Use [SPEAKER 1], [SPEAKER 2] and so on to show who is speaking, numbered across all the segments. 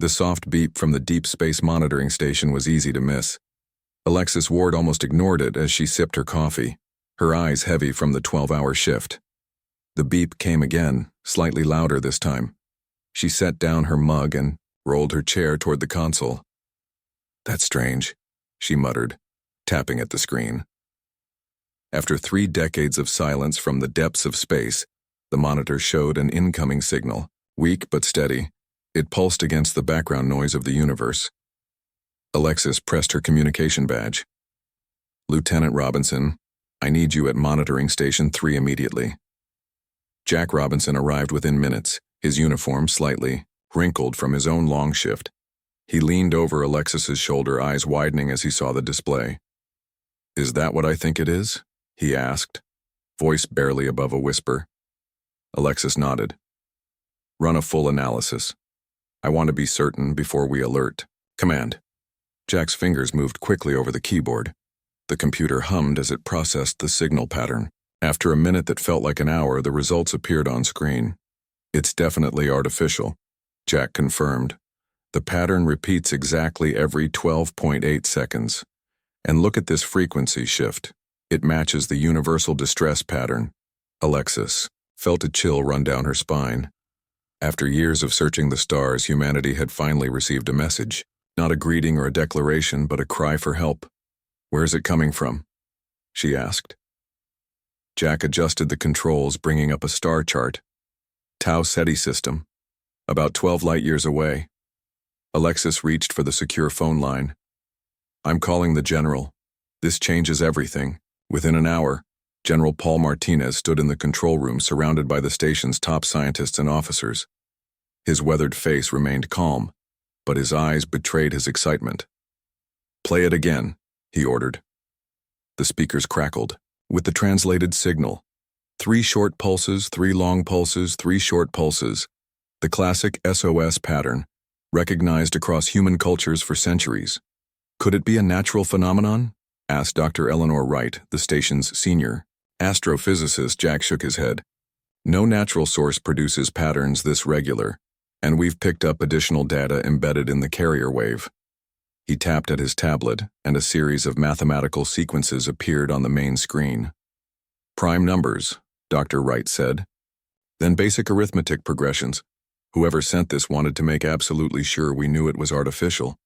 [SPEAKER 1] The soft beep from the deep space monitoring station was easy to miss. Alexis Ward almost ignored it as she sipped her coffee, her eyes heavy from the 12-hour shift. The beep came again, slightly louder this time. She set down her mug and rolled her chair toward the console. "That's strange," she muttered, tapping at the screen. After 3 decades of silence from the depths of space, the monitor showed an incoming signal, weak but steady. It pulsed against the background noise of the universe. Alexis pressed her communication badge. "Lieutenant Robinson, I need you at monitoring station 3 immediately." Jack Robinson arrived within minutes, his uniform slightly wrinkled from his own long shift. He leaned over Alexis's shoulder, eyes widening as he saw the display. "Is that what I think it is?" he asked, voice barely above a whisper. Alexis nodded. "Run a full analysis. I want to be certain before we alert. Command." Jack's fingers moved quickly over the keyboard. The computer hummed as it processed the signal pattern. After a minute that felt like an hour, the results appeared on screen. "It's definitely artificial," Jack confirmed. "The pattern repeats exactly every 12.8 seconds. And look at this frequency shift. It matches the universal distress pattern." Alexis felt a chill run down her spine. After years of searching the stars, humanity had finally received a message. Not a greeting or a declaration, but a cry for help. "Where's it coming from?" she asked. Jack adjusted the controls, bringing up a star chart. Tau Ceti system, about 12 light-years away. Alexis reached for the secure phone line. "I'm calling the general. This changes everything." Within an hour, General Paul Martinez stood in the control room surrounded by the station's top scientists and officers. His weathered face remained calm, but his eyes betrayed his excitement. "Play it again," he ordered. The speakers crackled. With the translated signal, 3 short pulses, 3 long pulses, 3 short pulses. The classic SOS pattern, recognized across human cultures for centuries. "Could it be a natural phenomenon?" asked Dr. Eleanor Wright, the station's senior astrophysicist. Jack shook his head. "No natural source produces patterns this regular, and we've picked up additional data embedded in the carrier wave." He tapped at his tablet, and a series of mathematical sequences appeared on the main screen. "Prime numbers," Dr. Wright said. "Then basic arithmetic progressions. Whoever sent this wanted to make absolutely sure we knew it was artificial."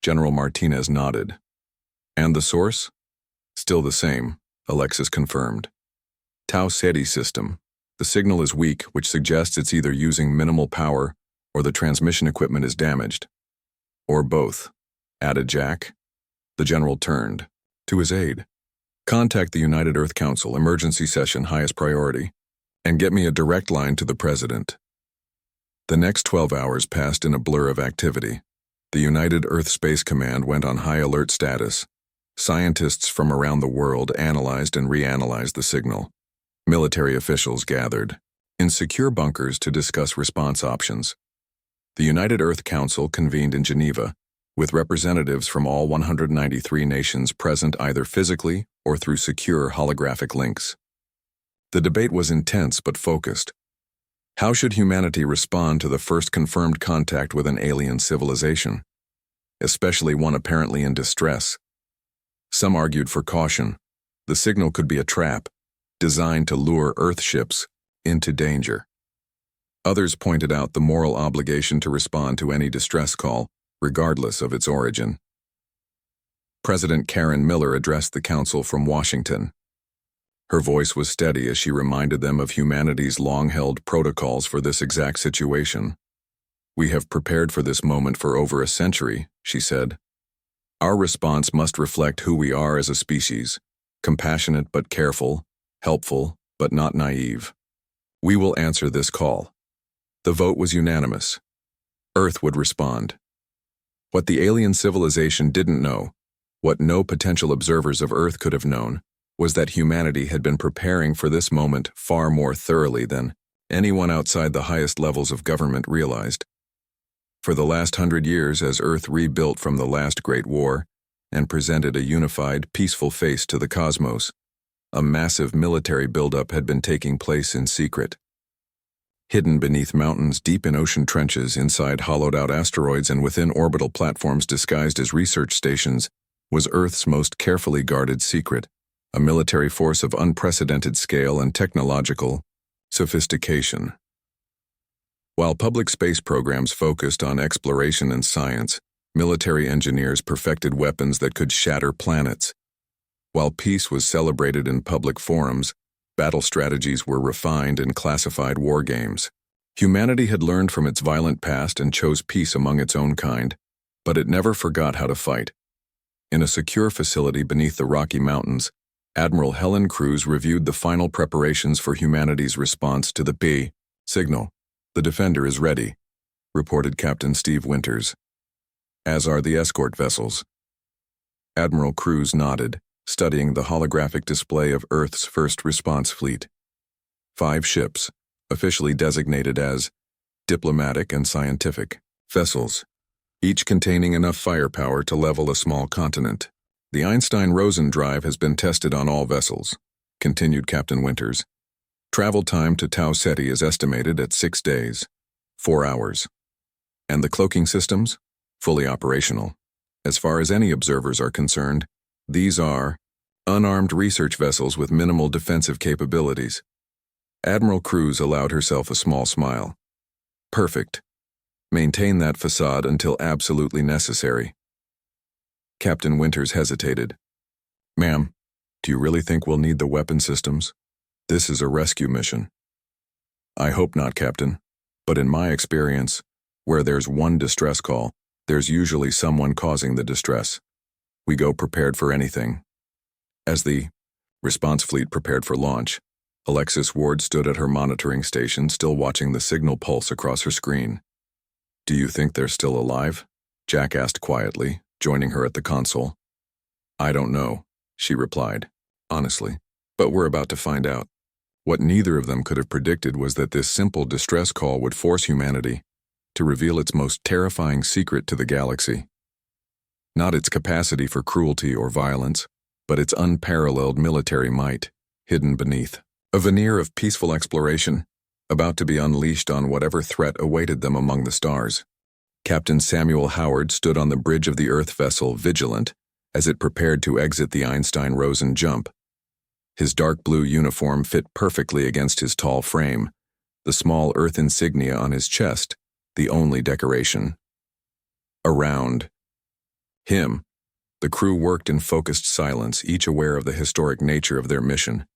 [SPEAKER 1] General Martinez nodded. "And the source?" "Still the same," Alexis confirmed. "Tau Ceti system. The signal is weak, which suggests it's either using minimal power or the transmission equipment is damaged." "Or both," added Jack. The general turned to his aide. "Contact the United Earth Council, emergency session, highest priority, and get me a direct line to the president." The next 12 hours passed in a blur of activity. The United Earth Space Command went on high alert status. Scientists from around the world analyzed and reanalyzed the signal. Military officials gathered in secure bunkers to discuss response options. The United Earth Council convened in Geneva, with representatives from all 193 nations present either physically or through secure holographic links. The debate was intense but focused. How should humanity respond to the first confirmed contact with an alien civilization, especially one apparently in distress? Some argued for caution. The signal could be a trap, designed to lure Earth ships into danger. Others pointed out the moral obligation to respond to any distress call, regardless of its origin. President Karen Miller addressed the council from Washington. Her voice was steady as she reminded them of humanity's long-held protocols for this exact situation. "We have prepared for this moment for over a century," she said. "Our response must reflect who we are as a species, compassionate but careful, helpful but not naive. We will answer this call." The vote was unanimous. Earth would respond. What the alien civilization didn't know, what no potential observers of Earth could have known, was that humanity had been preparing for this moment far more thoroughly than anyone outside the highest levels of government realized. For the last 100 years, as Earth rebuilt from the last Great War and presented a unified, peaceful face to the cosmos, a massive military buildup had been taking place in secret. Hidden beneath mountains, deep in ocean trenches, inside hollowed-out asteroids, and within orbital platforms disguised as research stations, was Earth's most carefully guarded secret, a military force of unprecedented scale and technological sophistication. While public space programs focused on exploration and science, military engineers perfected weapons that could shatter planets. While peace was celebrated in public forums, battle strategies were refined in classified war games. Humanity had learned from its violent past and chose peace among its own kind, but it never forgot how to fight. In a secure facility beneath the Rocky Mountains, Admiral Helen Cruz reviewed the final preparations for humanity's response to the P signal. "The Defender is ready," reported Captain Steve Winters. "As are the escort vessels." Admiral Cruz nodded, studying the holographic display of Earth's first response fleet. 5 ships, officially designated as diplomatic and scientific vessels, each containing enough firepower to level a small continent. "The Einstein-Rosen drive has been tested on all vessels," continued Captain Winters. "Travel time to Tau Ceti is estimated at 6 days, 4 hours. And the cloaking systems? Fully operational. As far as any observers are concerned, these are unarmed research vessels with minimal defensive capabilities." Admiral Cruz allowed herself a small smile. "Perfect. Maintain that facade until absolutely necessary." Captain Winters hesitated. "Ma'am, do you really think we'll need the weapon systems? This is a rescue mission." "I hope not, Captain. But in my experience, where there's one distress call, there's usually someone causing the distress. We go prepared for anything." As the response fleet prepared for launch, Alexis Ward stood at her monitoring station, still watching the signal pulse across her screen. "Do you think they're still alive?" Jack asked quietly, joining her at the console. "I don't know," she replied, honestly, "but we're about to find out." What neither of them could have predicted was that this simple distress call would force humanity to reveal its most terrifying secret to the galaxy. Not its capacity for cruelty or violence, but its unparalleled military might, hidden beneath a veneer of peaceful exploration, about to be unleashed on whatever threat awaited them among the stars. Captain Samuel Howard stood on the bridge of the Earth vessel Vigilant as it prepared to exit the Einstein-Rosen jump. His dark blue uniform fit perfectly against his tall frame, the small Earth insignia on his chest, the only decoration. Around him, the crew worked in focused silence, each aware of the historic nature of their mission.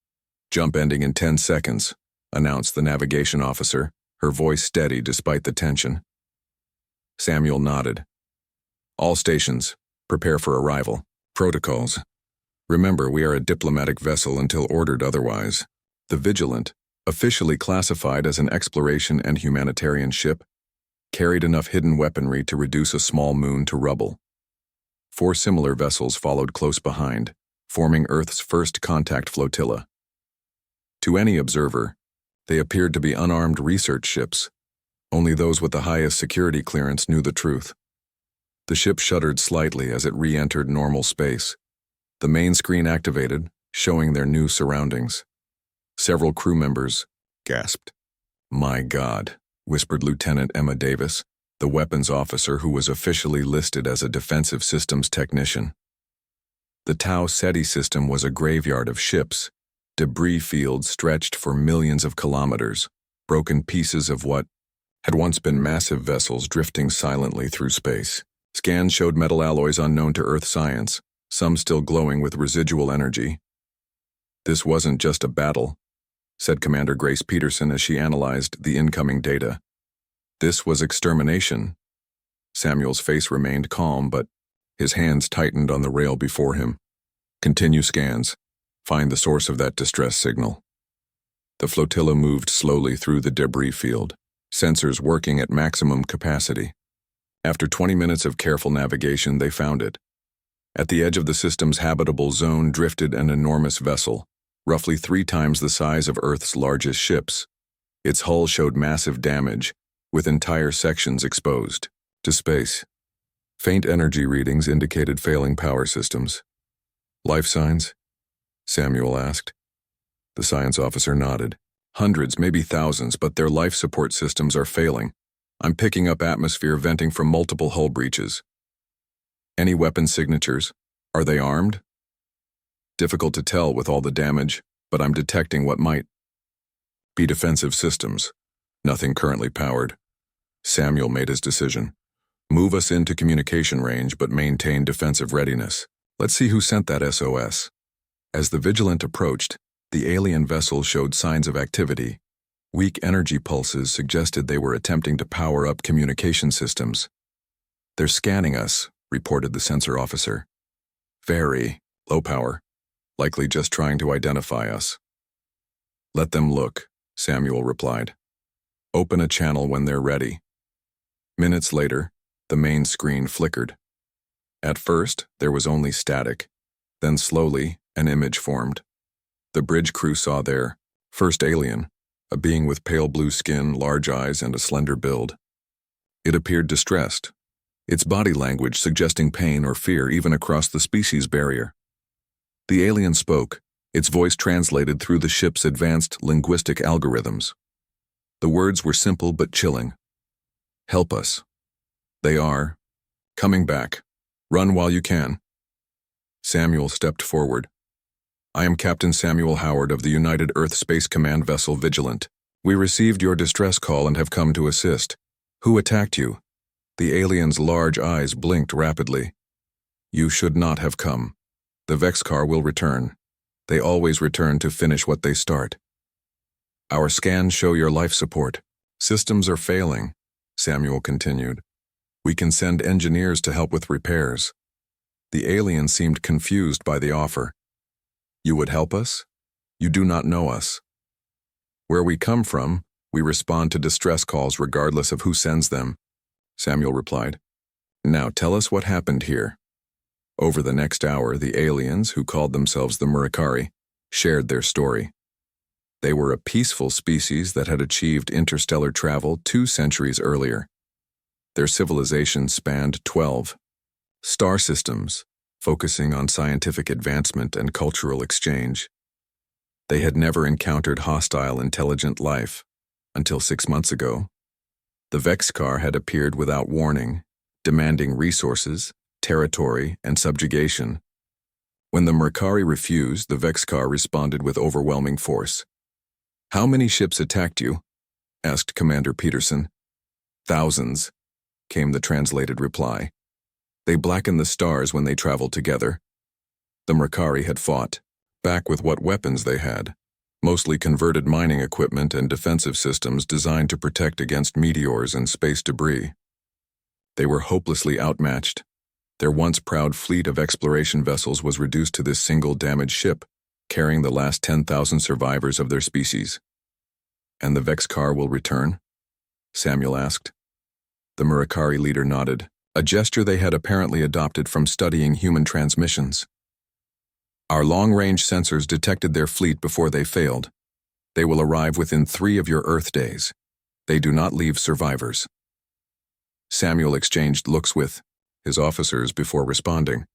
[SPEAKER 1] "Jump ending in 10 seconds, announced the navigation officer, her voice steady despite the tension. Samuel nodded. "All stations, prepare for arrival. Protocols. Remember, we are a diplomatic vessel until ordered otherwise." The Vigilant, officially classified as an exploration and humanitarian ship, carried enough hidden weaponry to reduce a small moon to rubble. 4 similar vessels followed close behind, forming Earth's first contact flotilla. To any observer, they appeared to be unarmed research ships. Only those with the highest security clearance knew the truth. The ship shuddered slightly as it re-entered normal space. The main screen activated, showing their new surroundings. Several crew members gasped. "My God," whispered Lieutenant Emma Davis, the weapons officer who was officially listed as a defensive systems technician. The Tau Ceti system was a graveyard of ships, debris fields stretched for millions of kilometers, broken pieces of what had once been massive vessels drifting silently through space. Scans showed metal alloys unknown to Earth science, some still glowing with residual energy. "This wasn't just a battle," said Commander Grace Peterson as she analyzed the incoming data. "This was extermination." Samuel's face remained calm, but his hands tightened on the rail before him. "Continue scans. Find the source of that distress signal." The flotilla moved slowly through the debris field, sensors working at maximum capacity. After 20 minutes of careful navigation, they found it. At the edge of the system's habitable zone drifted an enormous vessel, roughly 3 times the size of Earth's largest ships. Its hull showed massive damage, with entire sections exposed to space. Faint energy readings indicated failing power systems. "Life signs?" Samuel asked. The science officer nodded. Hundreds, maybe thousands, but their life support systems are failing. I'm picking up atmosphere venting from multiple hull breaches. Any weapon signatures? Are they armed? Difficult to tell with all the damage, but I'm detecting what might be defensive systems. Nothing currently powered. Samuel made his decision. Move us into communication range, but maintain defensive readiness. Let's see who sent that SOS. As the Vigilant approached, the alien vessel showed signs of activity. Weak energy pulses suggested they were attempting to power up communication systems. They're scanning us, reported the sensor officer. Very low power, likely just trying to identify us. Let them look, Samuel replied. Open a channel when they're ready. Minutes later, the main screen flickered. At first, there was only static. Then slowly, an image formed. The bridge crew saw their first alien, a being with pale blue skin, large eyes, and a slender build. It appeared distressed, its body language suggesting pain or fear even across the species barrier. The alien spoke, its voice translated through the ship's advanced linguistic algorithms. The words were simple but chilling. Help us. They are coming back. Run while you can. Samuel stepped forward. I am Captain Samuel Howard of the United Earth Space Command vessel Vigilant. We received your distress call and have come to assist. Who attacked you? The alien's large eyes blinked rapidly. You should not have come. The Vexcar will return. They always return to finish what they start. Our scans show your life support. Systems are failing, Samuel continued. We can send engineers to help with repairs. The alien seemed confused by the offer. You would help us? You do not know us. Where we come from, we respond to distress calls regardless of who sends them, Samuel replied. Now tell us what happened here. Over the next hour, the aliens, who called themselves the Murakari, shared their story. They were a peaceful species that had achieved interstellar travel 2 centuries earlier. Their civilization spanned 12 star systems, focusing on scientific advancement and cultural exchange. They had never encountered hostile intelligent life until 6 months ago. The Vexcar had appeared without warning, demanding resources, territory, and subjugation. When the Murakari refused, the Vexcar responded with overwhelming force. How many ships attacked you? Asked Commander Peterson. Thousands, came the translated reply. They blackened the stars when they traveled together. The Murakari had fought, back with what weapons they had, mostly converted mining equipment and defensive systems designed to protect against meteors and space debris. They were hopelessly outmatched. Their once proud fleet of exploration vessels was reduced to this single damaged ship, carrying the last 10,000 survivors of their species. And the Vexcar will return? Samuel asked. The Murakari leader nodded, a gesture they had apparently adopted from studying human transmissions. Our long-range sensors detected their fleet before they failed. They will arrive within 3 of your Earth days. They do not leave survivors. Samuel exchanged looks with his officers before responding.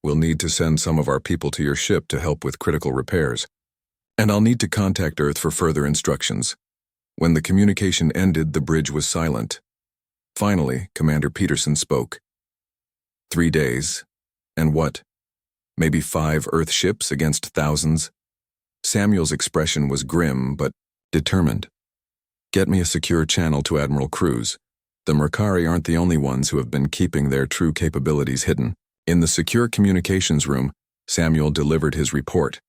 [SPEAKER 1] We'll need to send some of our people to your ship to help with critical repairs, and I'll need to contact Earth for further instructions. When the communication ended, the bridge was silent. Finally, Commander Peterson spoke. 3 days. And what? Maybe 5 Earth ships against thousands? Samuel's expression was grim but determined. Get me a secure channel to Admiral Cruz. The Murakari aren't the only ones who have been keeping their true capabilities hidden. In the secure communications room, Samuel delivered his report.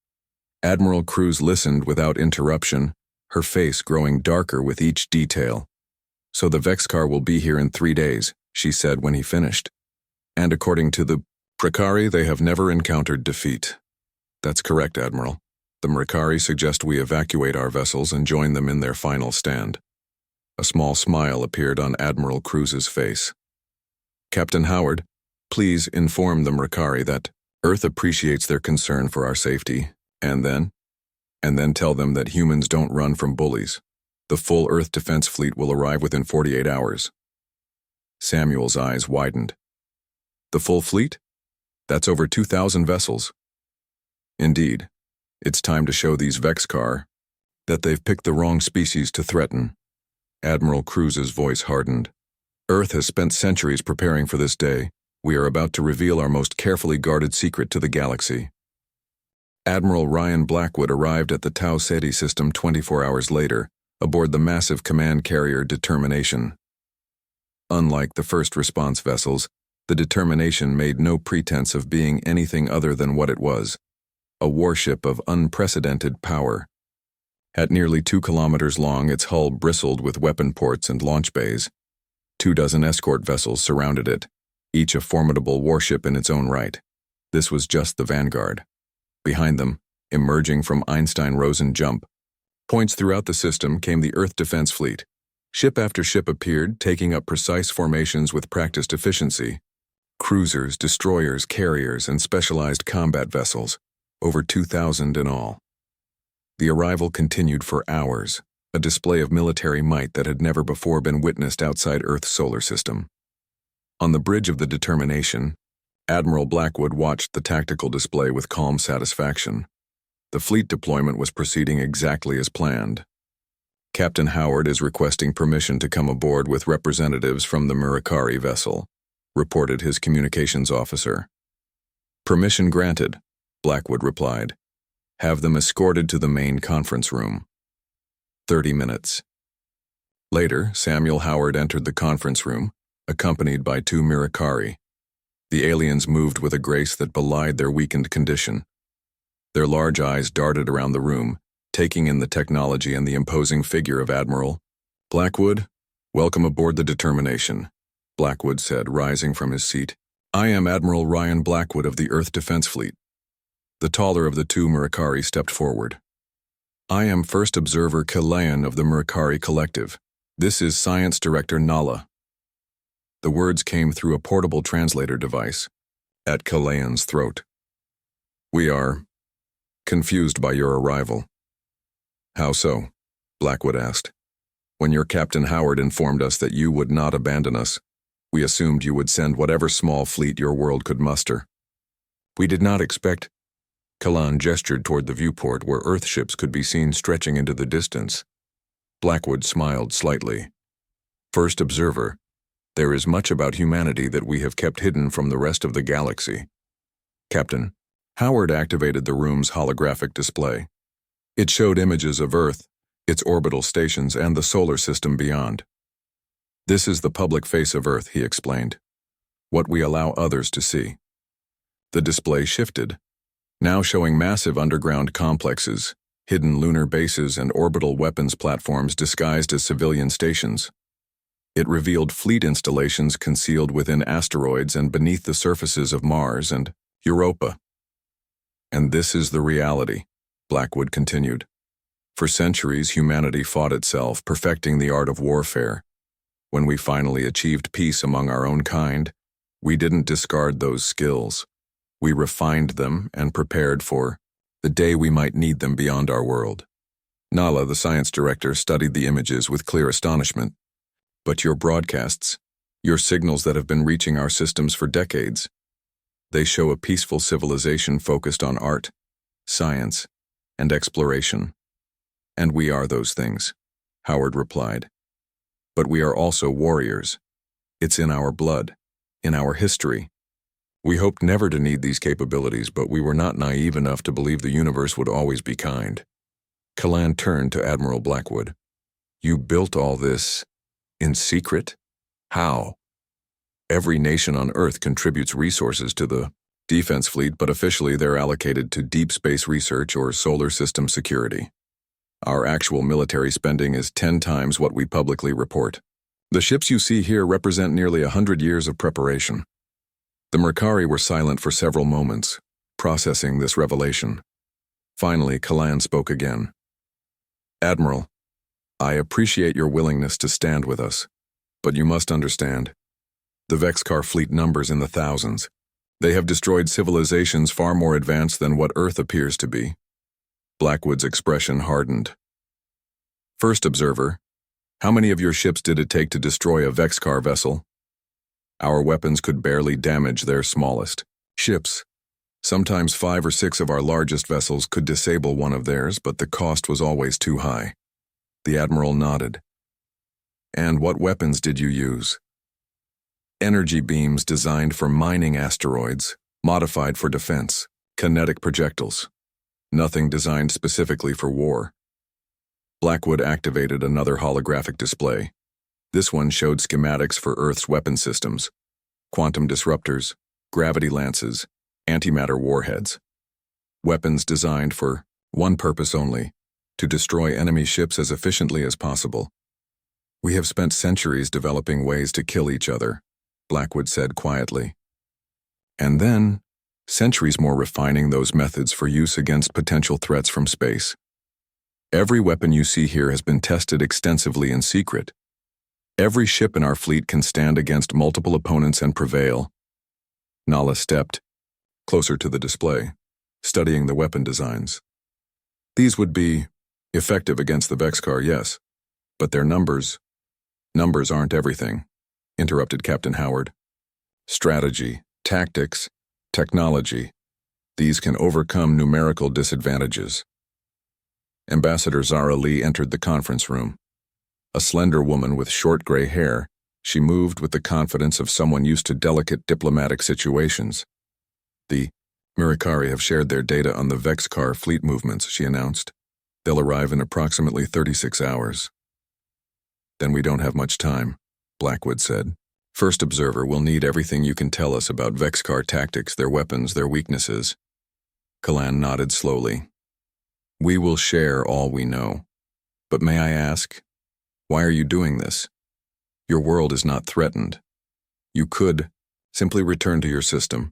[SPEAKER 1] Admiral Cruz listened without interruption, her face growing darker with each detail. So the Vexcar will be here in 3 days, she said when he finished. And according to the Murakari, they have never encountered defeat. That's correct, Admiral. The Murakari suggest we evacuate our vessels and join them in their final stand. A small smile appeared on Admiral Cruz's face. Captain Howard, please inform the Murakari that Earth appreciates their concern for our safety, and then tell them that humans don't run from bullies. The full Earth defense fleet will arrive within 48 hours. Samuel's eyes widened. The full fleet? That's over 2,000 vessels. Indeed. It's time to show these Vexcar That they've picked the wrong species to threaten. Admiral Cruz's voice hardened. Earth has spent centuries preparing for this day. We are about to reveal our most carefully guarded secret to the galaxy. Admiral Ryan Blackwood arrived at the Tau Ceti system 24 hours later, aboard the massive command carrier Determination. Unlike the first response vessels, the Determination made no pretense of being anything other than what it was, a warship of unprecedented power. At nearly 2 kilometers long, its hull bristled with weapon ports and launch bays. 24 escort vessels surrounded it, each a formidable warship in its own right. This was just the vanguard. Behind them, emerging from Einstein-Rosen jump points throughout the system, came the Earth Defense Fleet. Ship after ship appeared, taking up precise formations with practiced efficiency. Cruisers, destroyers, carriers, and specialized combat vessels, over 2,000 in all. The arrival continued for hours, a display of military might that had never before been witnessed outside Earth's solar system. On the bridge of the Determination, Admiral Blackwood watched the tactical display with calm satisfaction. The fleet deployment was proceeding exactly as planned. Captain Howard is requesting permission to come aboard with representatives from the Murakari vessel, reported his communications officer. Permission granted, Blackwood replied. Have them escorted to the main conference room. 30 minutes. Later, Samuel Howard entered the conference room, accompanied by 2 Murakari. The aliens moved with a grace that belied their weakened condition. Their large eyes darted around the room, taking in the technology and the imposing figure of Admiral Blackwood. Welcome aboard the Determination, Blackwood said, rising from his seat. I am Admiral Ryan Blackwood of the Earth Defense Fleet. The taller of the 2 Murakari stepped forward. I am First Observer Kalayan of the Murakari Collective. This is Science Director Nala. The words came through a portable translator device, at Kalayan's throat. We are confused by your arrival. How so? Blackwood asked. When your Captain Howard informed us that you would not abandon us, we assumed you would send whatever small fleet your world could muster. We did not expect. Kalan gestured toward the viewport where Earthships could be seen stretching into the distance. Blackwood smiled slightly. First Observer, there is much about humanity that we have kept hidden from the rest of the galaxy. Captain, Howard activated the room's holographic display. It showed images of Earth, its orbital stations, and the solar system beyond. This is the public face of Earth, he explained. What we allow others to see. The display shifted, now showing massive underground complexes, hidden lunar bases, and orbital weapons platforms disguised as civilian stations. It revealed fleet installations concealed within asteroids and beneath the surfaces of Mars and Europa. And this is the reality, Blackwood continued. For centuries, humanity fought itself, perfecting the art of warfare. When we finally achieved peace among our own kind, we didn't discard those skills. We refined them and prepared for the day we might need them beyond our world. Nala, the science director, studied the images with clear astonishment. But your broadcasts, your signals that have been reaching our systems for decades, they show a peaceful civilization focused on art, science, and exploration. And we are those things, Howard replied. But we are also warriors. It's in our blood, in our history. We hoped never to need these capabilities, but we were not naive enough to believe the universe would always be kind. Kalan turned to Admiral Blackwood. You built all this in secret? How? Every nation on Earth contributes resources to the defense fleet, but officially they're allocated to deep space research or solar system security. Our actual military spending is 10 times what we publicly report. The ships you see here represent nearly 100 years of preparation. The Murakari were silent for several moments, processing this revelation. Finally, Kalan spoke again. Admiral, I appreciate your willingness to stand with us, but you must understand. The Vexcar fleet numbers in the thousands. They have destroyed civilizations far more advanced than what Earth appears to be. Blackwood's expression hardened. First Observer, how many of your ships did it take to destroy a Vexcar vessel? Our weapons could barely damage their smallest ships. Sometimes 5 or 6 of our largest vessels could disable one of theirs, but the cost was always too high. The Admiral nodded. And what weapons did you use? Energy beams designed for mining asteroids, modified for defense, kinetic projectiles. Nothing designed specifically for war. Blackwood activated another holographic display. This one showed schematics for Earth's weapon systems, quantum disruptors, gravity lances, antimatter warheads. Weapons designed for one purpose only, to destroy enemy ships as efficiently as possible. We have spent centuries developing ways to kill each other, Blackwood said quietly. And then, centuries more refining those methods for use against potential threats from space. Every weapon you see here has been tested extensively in secret. Every ship in our fleet can stand against multiple opponents and prevail. Nala stepped closer to the display, studying the weapon designs. These would be effective against the Vexcar, yes, but their numbers aren't everything, interrupted Captain Howard. Strategy, tactics, technology, these can overcome numerical disadvantages. Ambassador Zara Lee entered the conference room. A slender woman with short gray hair, she moved with the confidence of someone used to delicate diplomatic situations. The Mirikari have shared their data on the Vexcar fleet movements, she announced. They'll arrive in approximately 36 hours. Then we don't have much time, Blackwood said. First observer will need everything you can tell us about Vexcar tactics, their weapons, their weaknesses. Kalan nodded slowly. We will share all we know. But may I ask, why are you doing this? Your world is not threatened. You could simply return to your system.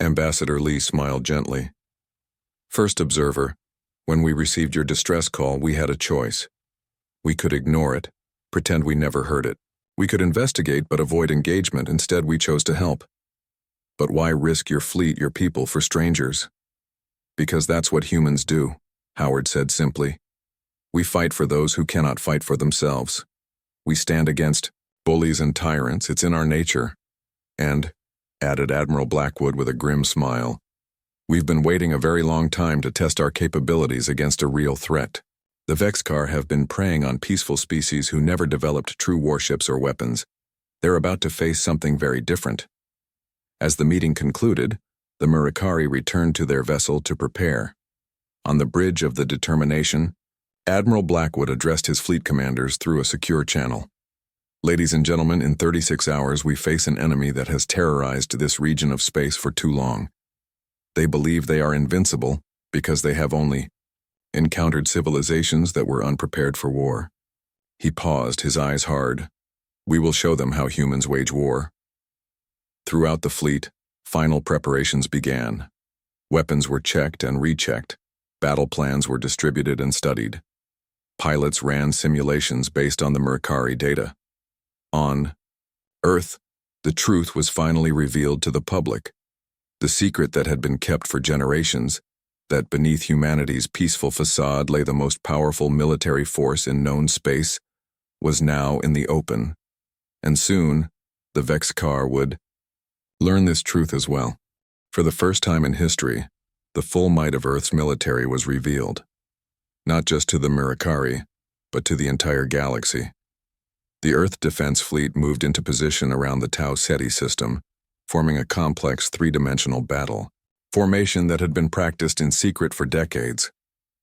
[SPEAKER 1] Ambassador Lee smiled gently. First observer, when we received your distress call, we had a choice. We could ignore it, pretend we never heard it. We could investigate but avoid engagement. Instead, we chose to help. But why risk your fleet, your people, for strangers? Because that's what humans do, Howard said simply. We fight for those who cannot fight for themselves. We stand against bullies and tyrants. It's in our nature. And, added Admiral Blackwood with a grim smile, we've been waiting a very long time to test our capabilities against a real threat. The Vexcar have been preying on peaceful species who never developed true warships or weapons. They're about to face something very different. As the meeting concluded, the Mirikari returned to their vessel to prepare. On the bridge of the Determination, Admiral Blackwood addressed his fleet commanders through a secure channel. Ladies and gentlemen, in 36 hours we face an enemy that has terrorized this region of space for too long. They believe they are invincible because they have only encountered civilizations that were unprepared for war. He paused, his eyes hard. We will show them how humans wage war. Throughout the fleet, final preparations began. Weapons were checked and rechecked. Battle plans were distributed and studied. Pilots ran simulations based on the Mirikari data. On Earth, the truth was finally revealed to the public. The secret that had been kept for generations, that beneath humanity's peaceful facade lay the most powerful military force in known space, was now in the open. And soon, the Vexcar would learn this truth as well. For the first time in history, the full might of Earth's military was revealed. Not just to the Mirikari, but to the entire galaxy. The Earth Defense Fleet moved into position around the Tau Ceti system, forming a complex three-dimensional battle formation that had been practiced in secret for decades.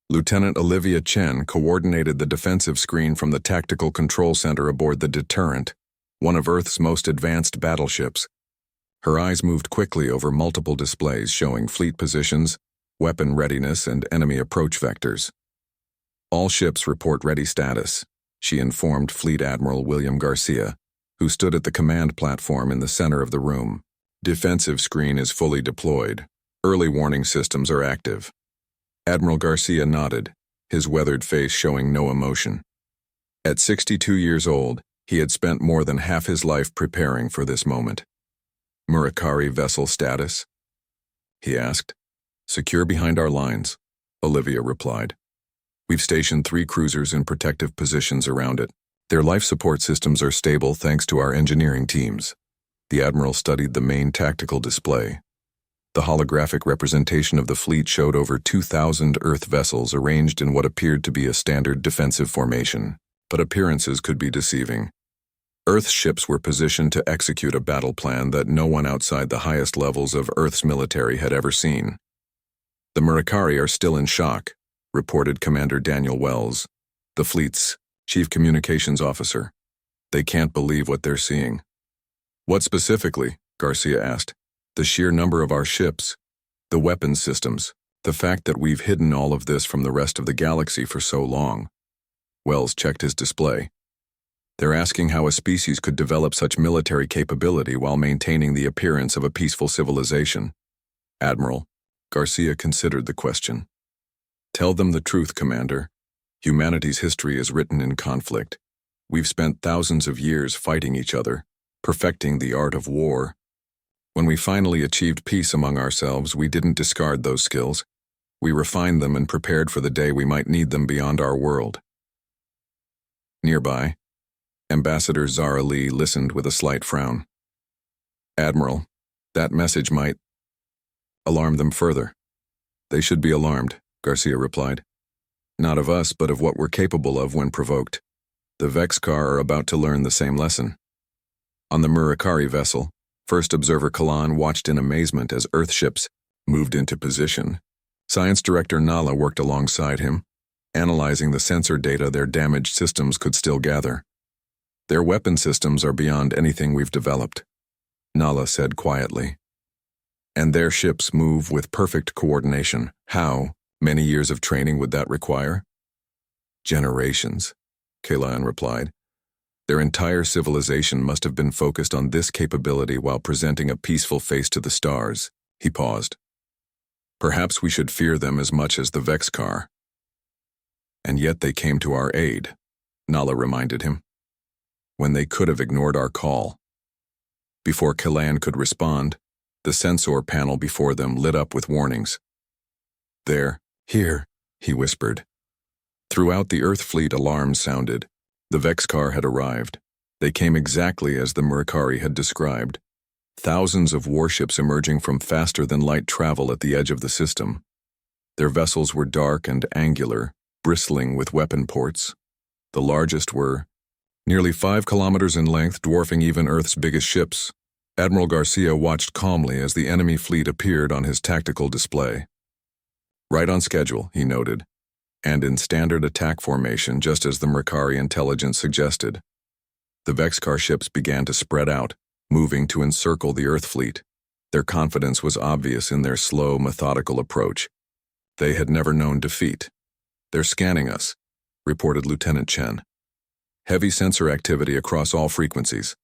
[SPEAKER 1] Lieutenant Olivia Chen coordinated the defensive screen from the Tactical Control Center aboard the Deterrent, one of Earth's most advanced battleships. Her eyes moved quickly over multiple displays showing fleet positions, weapon readiness, and enemy approach vectors. All ships report ready status, she informed Fleet Admiral William Garcia, who stood at the command platform in the center of the room. Defensive screen is fully deployed. Early warning systems are active. Admiral Garcia nodded, his weathered face showing no emotion. At 62 years old, he had spent more than half his life preparing for this moment. Mirikari vessel status? He asked. Secure behind our lines, Olivia replied. We've stationed 3 cruisers in protective positions around it. Their life support systems are stable thanks to our engineering teams. The Admiral studied the main tactical display. The holographic representation of the fleet showed over 2,000 Earth vessels arranged in what appeared to be a standard defensive formation, but appearances could be deceiving. Earth's ships were positioned to execute a battle plan that no one outside the highest levels of Earth's military had ever seen. "The Murakari are still in shock," reported Commander Daniel Wells, the fleet's chief communications officer. "They can't believe what they're seeing." "What specifically?" Garcia asked. "The sheer number of our ships, the weapons systems, the fact that we've hidden all of this from the rest of the galaxy for so long." Wells checked his display. "They're asking how a species could develop such military capability while maintaining the appearance of a peaceful civilization." "Admiral," Garcia considered the question. "Tell them the truth, Commander. Humanity's history is written in conflict. We've spent thousands of years fighting each other, perfecting the art of war. When we finally achieved peace among ourselves, we didn't discard those skills. We refined them and prepared for the day we might need them beyond our world." Nearby, Ambassador Zara Lee listened with a slight frown. "Admiral, that message might alarm them further." "They should be alarmed," Garcia replied. "Not of us, but of what we're capable of when provoked. The Vexcar are about to learn the same lesson." On the Murakari vessel, First Observer Kalan watched in amazement as Earthships moved into position. Science Director Nala worked alongside him, analyzing the sensor data their damaged systems could still gather. "Their weapon systems are beyond anything we've developed," Nala said quietly. "And their ships move with perfect coordination. How many years of training would that require?" "Generations," Kalan replied. "Their entire civilization must have been focused on this capability while presenting a peaceful face to the stars." He paused. "Perhaps we should fear them as much as the Vexcar." "And yet they came to our aid," Nala reminded him, "when they could have ignored our call." Before Kalan could respond, the sensor panel before them lit up with warnings. "There, here," he whispered. Throughout the Earth fleet, alarms sounded. The Vexcar had arrived. They came exactly as the Murakari had described. Thousands of warships emerging from faster-than-light travel at the edge of the system. Their vessels were dark and angular, bristling with weapon ports. The largest were nearly 5 kilometers in length, dwarfing even Earth's biggest ships. Admiral Garcia watched calmly as the enemy fleet appeared on his tactical display. "Right on schedule," he noted, "and in standard attack formation, just as the Murakari intelligence suggested." The Vexcar ships began to spread out, moving to encircle the Earth fleet. Their confidence was obvious in their slow, methodical approach. They had never known defeat. "They're scanning us," reported Lieutenant Chen. "Heavy sensor activity across all frequencies."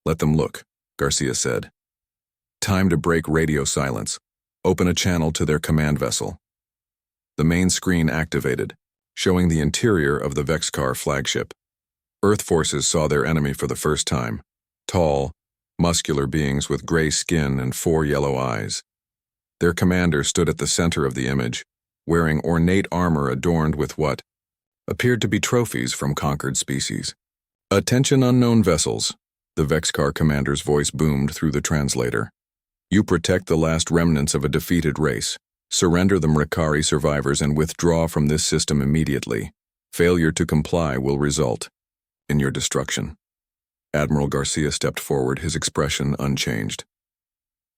[SPEAKER 1] "Let them look," Garcia said. "Time to break radio silence. Open a channel to their command vessel." The main screen activated, showing the interior of the Vexcar flagship. Earth forces saw their enemy for the first time. Tall, muscular beings with gray skin and 4 yellow eyes. Their commander stood at the center of the image, wearing ornate armor adorned with what appeared to be trophies from conquered species. "Attention, unknown vessels," the Vexcar commander's voice boomed through the translator. "You protect the last remnants of a defeated race. Surrender the Murakari survivors and withdraw from this system immediately. Failure to comply will result in your destruction." Admiral Garcia stepped forward, his expression unchanged.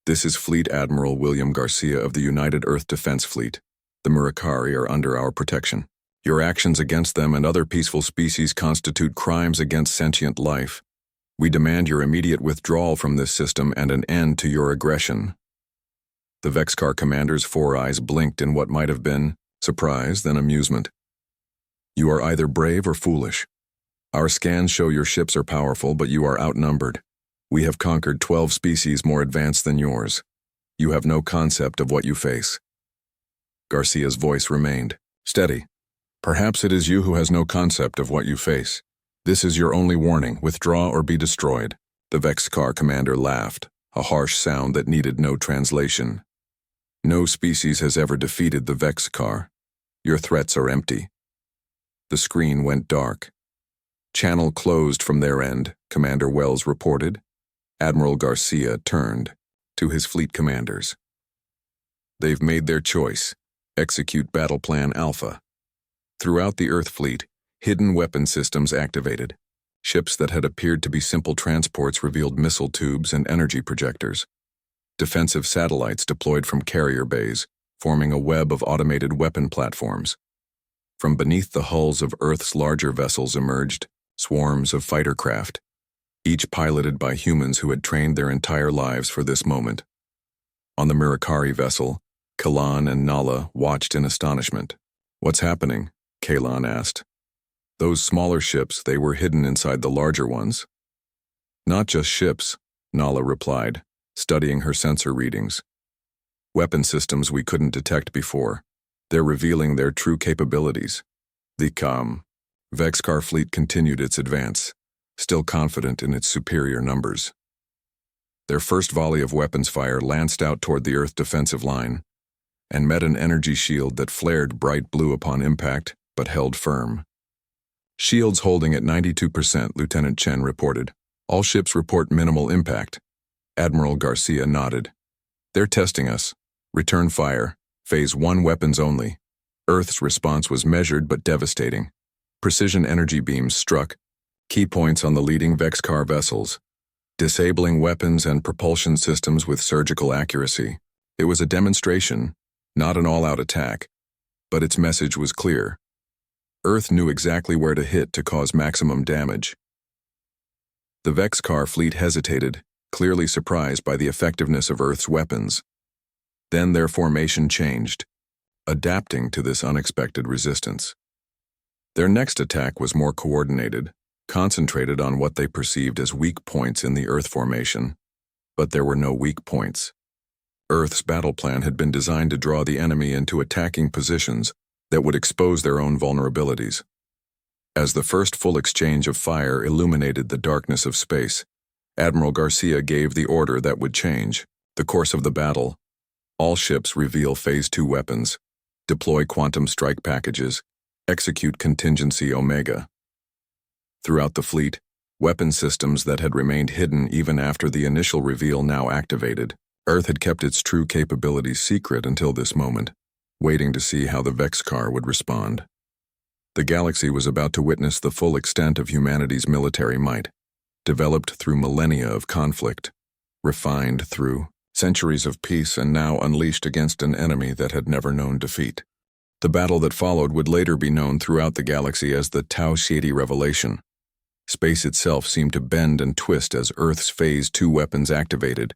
[SPEAKER 1] "This is Fleet Admiral William Garcia of the United Earth Defense Fleet. The Murakari are under our protection. Your actions against them and other peaceful species constitute crimes against sentient life. We demand your immediate withdrawal from this system and an end to your aggression." The Vexcar commander's 4 eyes blinked in what might have been surprise, then amusement. "You are either brave or foolish. Our scans show your ships are powerful, but you are outnumbered. We have conquered 12 species more advanced than yours. You have no concept of what you face." Garcia's voice remained steady. "Perhaps it is you who has no concept of what you face. This is your only warning. Withdraw or be destroyed." The Vexcar commander laughed, a harsh sound that needed no translation. "No species has ever defeated the Vexcar. Your threats are empty." The screen went dark. "Channel closed from their end," Commander Wells reported. Admiral Garcia turned to his fleet commanders. They've made their choice. Execute Battle Plan Alpha. Throughout the Earth fleet, hidden weapon systems activated. Ships that had appeared to be simple transports revealed missile tubes and energy projectors. Defensive satellites deployed from carrier bays, forming a web of automated weapon platforms. From beneath the hulls of Earth's larger vessels emerged swarms of fighter craft, each piloted by humans who had trained their entire lives for this moment. On the Murakari vessel, Kalan and Nala watched in astonishment. "What's happening?" Kalan asked. "Those smaller ships, they were hidden inside the larger ones." "Not just ships," Nala replied, studying her sensor readings. "Weapon systems we couldn't detect before. They're revealing their true capabilities." The Vexcar fleet continued its advance, still confident in its superior numbers. Their first volley of weapons fire lanced out toward the Earth defensive line and met an energy shield that flared bright blue upon impact but held firm. "Shields holding at 92%, Lieutenant Chen reported. All ships report minimal impact." Admiral Garcia nodded. "They're testing us. Return fire. Phase 1 weapons only." Earth's response was measured but devastating. Precision energy beams struck key points on the leading Vexcar vessels, disabling weapons and propulsion systems with surgical accuracy. It was a demonstration, not an all-out attack, but its message was clear. Earth knew exactly where to hit to cause maximum damage. The Vexcar fleet hesitated, clearly surprised by the effectiveness of Earth's weapons. Then their formation changed, adapting to this unexpected resistance. Their next attack was more coordinated, concentrated on what they perceived as weak points in the Earth formation. But there were no weak points. Earth's battle plan had been designed to draw the enemy into attacking positions that would expose their own vulnerabilities. As the first full exchange of fire illuminated the darkness of space, Admiral Garcia gave the order that would change the course of the battle. All ships reveal Phase 2 weapons, deploy quantum strike packages, execute contingency Omega. Throughout the fleet, weapon systems that had remained hidden even after the initial reveal now activated. Earth had kept its true capabilities secret until this moment, waiting to see how the Vexcar would respond. The galaxy was about to witness the full extent of humanity's military might, developed through millennia of conflict, refined through centuries of peace, and now unleashed against an enemy that had never known defeat. The battle that followed would later be known throughout the galaxy as the Tau Ceti Revelation. Space itself seemed to bend and twist as Earth's Phase 2 weapons activated.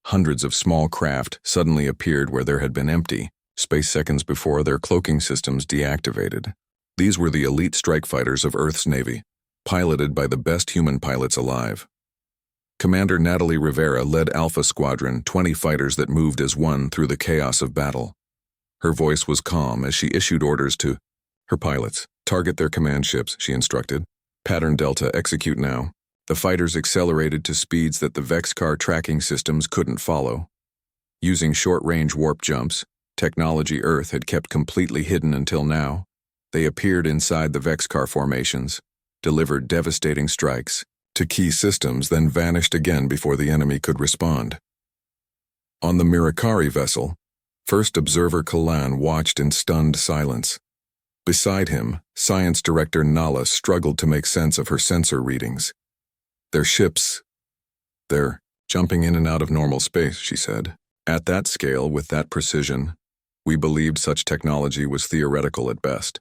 [SPEAKER 1] Hundreds of small craft suddenly appeared where there had been empty space seconds before their cloaking systems deactivated. These were the elite strike fighters of Earth's Navy, piloted by the best human pilots alive. Commander Natalie Rivera led Alpha Squadron, 20 fighters that moved as one through the chaos of battle. Her voice was calm as she issued orders to her pilots. "Target their command ships," she instructed. "Pattern Delta, execute now." The fighters accelerated to speeds that the Vexcar tracking systems couldn't follow. Using short-range warp jumps, technology Earth had kept completely hidden until now, they appeared inside the Vexcar formations, delivered devastating strikes to key systems, then vanished again before the enemy could respond. On the Murakari vessel, First Observer Kalan watched in stunned silence. Beside him, Science Director Nala struggled to make sense of her sensor readings. "Their ships, they're jumping in and out of normal space," she said. "At that scale, with that precision, we believed such technology was theoretical at best."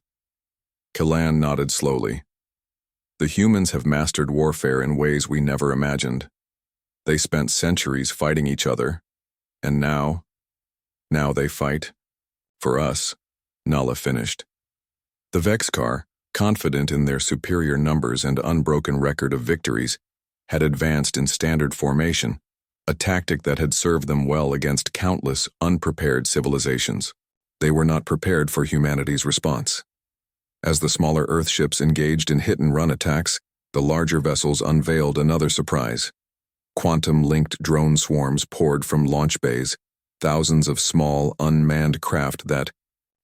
[SPEAKER 1] Kalan nodded slowly. "The humans have mastered warfare in ways we never imagined. They spent centuries fighting each other, and now they fight for us," Nala finished. The Vexcar, confident in their superior numbers and unbroken record of victories, had advanced in standard formation, a tactic that had served them well against countless unprepared civilizations. They were not prepared for humanity's response. As the smaller Earth ships engaged in hit-and-run attacks, the larger vessels unveiled another surprise. Quantum-linked drone swarms poured from launch bays, thousands of small, unmanned craft that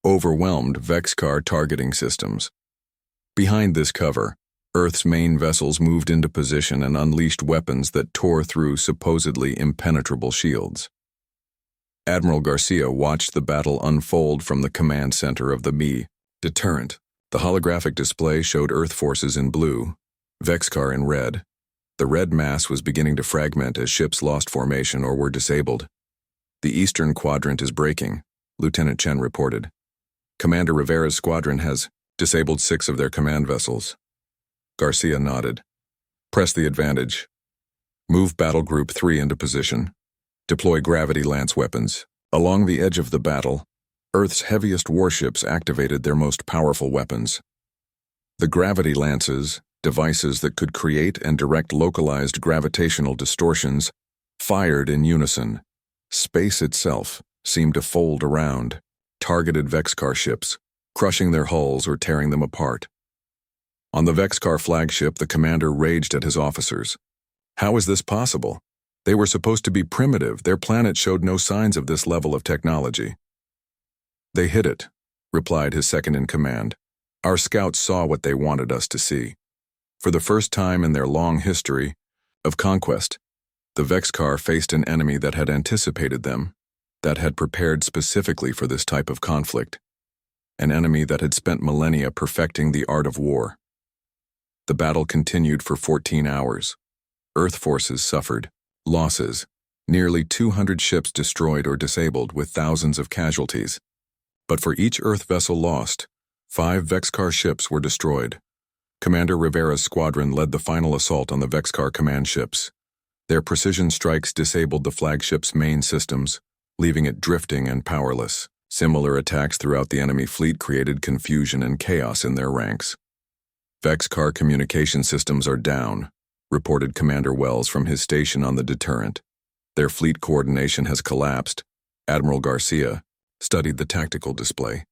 [SPEAKER 1] overwhelmed Vexcar targeting systems. Behind this cover, Earth's main vessels moved into position and unleashed weapons that tore through supposedly impenetrable shields. Admiral Garcia watched the battle unfold from the command center of the B deterrent. The holographic display showed Earth forces in blue, Vexcar in red. The red mass was beginning to fragment as ships lost formation or were disabled. The eastern quadrant is breaking, Lieutenant Chen reported. Commander Rivera's squadron has disabled 6 of their command vessels. Garcia nodded. Press the advantage. Move Battle Group 3 into position. Deploy gravity lance weapons. Along the edge of the battle, Earth's heaviest warships activated their most powerful weapons. The gravity lances, devices that could create and direct localized gravitational distortions, fired in unison. Space itself seemed to fold around, targeted Vexcar ships, crushing their hulls or tearing them apart. On the Vexcar flagship, the commander raged at his officers. How is this possible? They were supposed to be primitive. Their planet showed no signs of this level of technology. They hid it, replied his second-in-command. Our scouts saw what they wanted us to see. For the first time in their long history of conquest, the Vexcar faced an enemy that had anticipated them, that had prepared specifically for this type of conflict, an enemy that had spent millennia perfecting the art of war. The battle continued for 14 hours. Earth forces suffered losses, nearly 200 ships destroyed or disabled with thousands of casualties. But for each Earth vessel lost, 5 Vexcar ships were destroyed. Commander Rivera's squadron led the final assault on the Vexcar command ships. Their precision strikes disabled the flagship's main systems, leaving it drifting and powerless. Similar attacks throughout the enemy fleet created confusion and chaos in their ranks. Vexcar communication systems are down, reported Commander Wells from his station on the deterrent. Their fleet coordination has collapsed. Admiral Garcia studied the tactical display.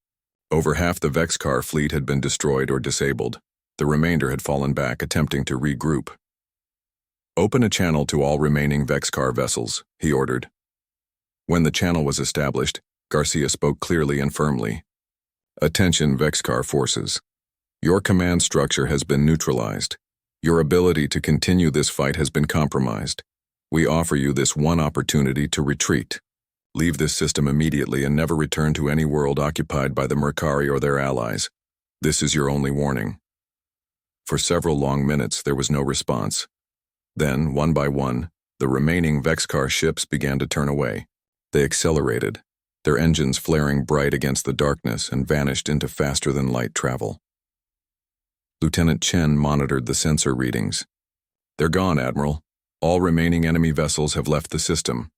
[SPEAKER 1] Over half the Vexcar fleet had been destroyed or disabled. The remainder had fallen back, attempting to regroup. Open a channel to all remaining Vexcar vessels, he ordered. When the channel was established, Garcia spoke clearly and firmly. Attention, Vexcar forces. Your command structure has been neutralized. Your ability to continue this fight has been compromised. We offer you this one opportunity to retreat. Leave this system immediately and never return to any world occupied by the Mercari or their allies. This is your only warning. For several long minutes, there was no response. Then, one by one, the remaining Vexcar ships began to turn away. They accelerated, their engines flaring bright against the darkness, and vanished into faster-than-light travel. Lieutenant Chen monitored the sensor readings. They're gone, Admiral. All remaining enemy vessels have left the system.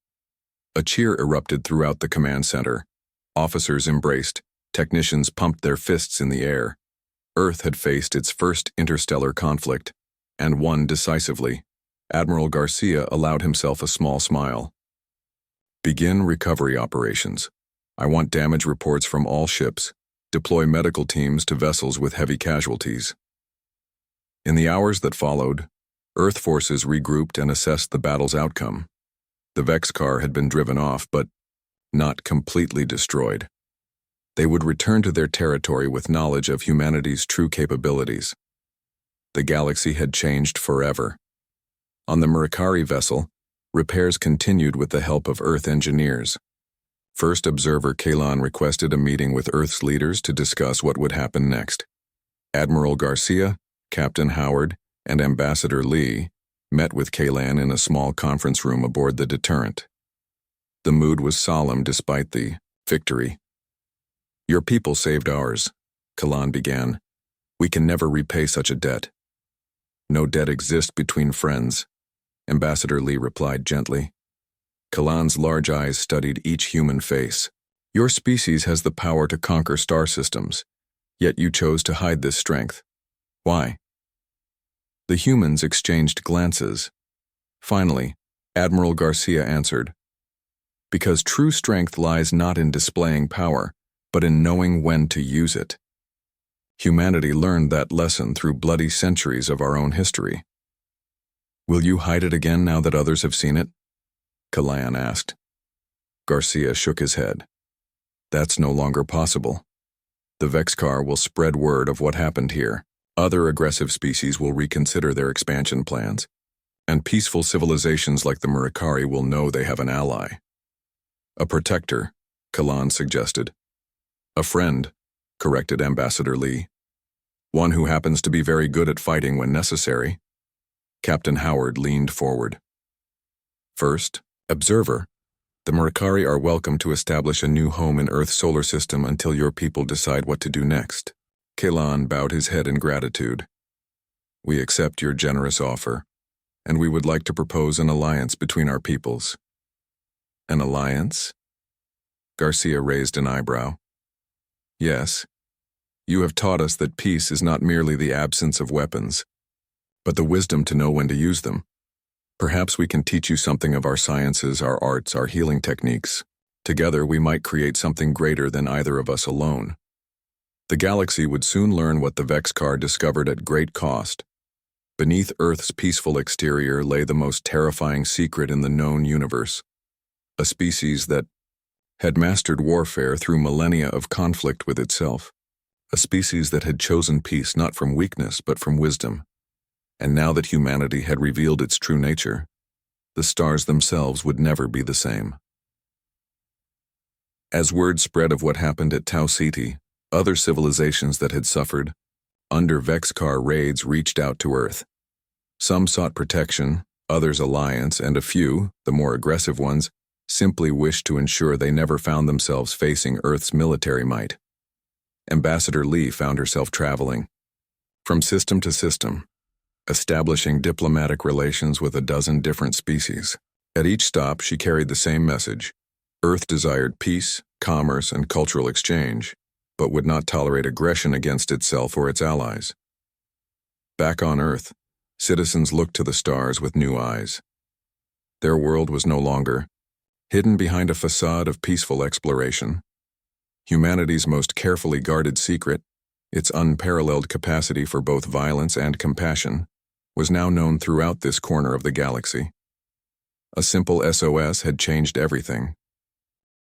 [SPEAKER 1] A cheer erupted throughout the command center. Officers embraced, technicians pumped their fists in the air. Earth had faced its first interstellar conflict, and won decisively. Admiral Garcia allowed himself a small smile. Begin recovery operations. I want damage reports from all ships. Deploy medical teams to vessels with heavy casualties. In the hours that followed, Earth forces regrouped and assessed the battle's outcome. The Vexcar had been driven off, but not completely destroyed. They would return to their territory with knowledge of humanity's true capabilities. The galaxy had changed forever. On the Mercari vessel, repairs continued with the help of Earth engineers. First Observer Kalan requested a meeting with Earth's leaders to discuss what would happen next. Admiral Garcia, Captain Howard, and Ambassador Lee met with Kalan in a small conference room aboard the deterrent. The mood was solemn despite the victory. Your people saved ours, Kalan began. We can never repay such a debt. No debt exists between friends, Ambassador Lee replied gently. Kalan's large eyes studied each human face. Your species has the power to conquer star systems, yet you chose to hide this strength. Why? The humans exchanged glances. Finally, Admiral Garcia answered, because true strength lies not in displaying power, but in knowing when to use it. Humanity learned that lesson through bloody centuries of our own history. Will you hide it again now that others have seen it? Kalan asked. Garcia shook his head. That's no longer possible. The Vexcar will spread word of what happened here. Other aggressive species will reconsider their expansion plans, and peaceful civilizations like the Mercari will know they have an ally. A protector, Kalan suggested. A friend, corrected Ambassador Lee. One who happens to be very good at fighting when necessary. Captain Howard leaned forward. First, observer. The Murakari are welcome to establish a new home in Earth's solar system until your people decide what to do next. Kalan bowed his head in gratitude. We accept your generous offer, and we would like to propose an alliance between our peoples. An alliance? Garcia raised an eyebrow. Yes. You have taught us that peace is not merely the absence of weapons, but the wisdom to know when to use them. Perhaps we can teach you something of our sciences, our arts, our healing techniques. Together we might create something greater than either of us alone. The galaxy would soon learn what the Vexcar discovered at great cost. Beneath Earth's peaceful exterior lay the most terrifying secret in the known universe. A species that had mastered warfare through millennia of conflict with itself. A species that had chosen peace not from weakness but from wisdom. And now that humanity had revealed its true nature, the stars themselves would never be the same. As word spread of what happened at Tau Ceti, other civilizations that had suffered under Vexcar raids reached out to Earth. Some sought protection, others alliance, and a few, the more aggressive ones, simply wished to ensure they never found themselves facing Earth's military might. Ambassador Lee found herself traveling from system to system, establishing diplomatic relations with a dozen different species. At each stop, she carried the same message. Earth desired peace, commerce, and cultural exchange, but would not tolerate aggression against itself or its allies. Back on Earth, citizens looked to the stars with new eyes. Their world was no longer hidden behind a facade of peaceful exploration. Humanity's most carefully guarded secret, its unparalleled capacity for both violence and compassion, was now known throughout this corner of the galaxy. A simple SOS had changed everything.